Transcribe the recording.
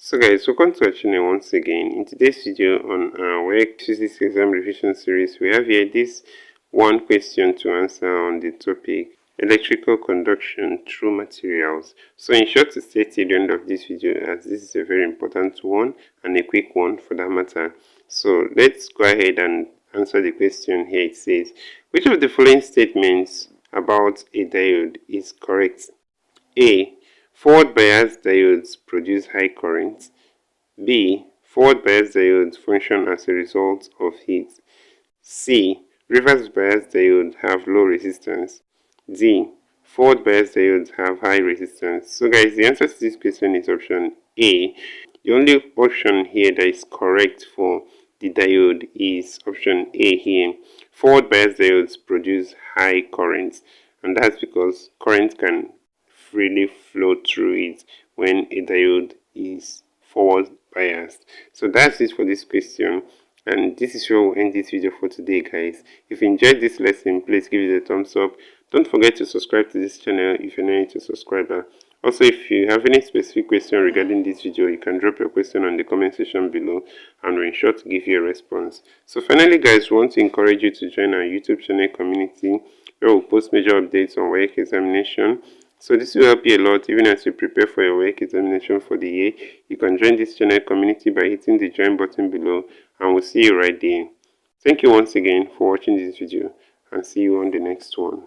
So guys, welcome to our channel once again. In today's video on our WAEC physics exam revision series, we have here this one question to answer on the topic electrical conduction through materials. So in short, to stay till the end of this video, as this is a very important one and a quick one for that matter. So let's go ahead and answer the question here. It says, which of the following statements about a diode is correct? A. Forward bias diodes produce high currents. B. Forward bias diodes function as a result of heat. C. Reverse bias diodes have low resistance. D. Forward bias diodes have high resistance. So guys, the answer to this question is option A. The only option here that is correct for the diode is option A here. Forward bias diodes produce high currents, and that's because current can freely flow through it when a diode is forward biased. So that's it for this question, and this is where we'll end this video for today, guys. If you enjoyed this lesson, please give it a thumbs up. Don't forget to subscribe to this channel if you're not a subscriber. Also, if you have any specific question regarding this video, you can drop your question on the comment section below and we'll ensure to give you a response. So finally, guys, we want to encourage you to join our YouTube channel community where we'll post major updates on WAEC examination. So this will help you a lot even as you prepare for your WAEC examination for the year. You can join this channel community by hitting the join button below, and we'll see you right there. Thank you once again for watching this video, and see you on the next one.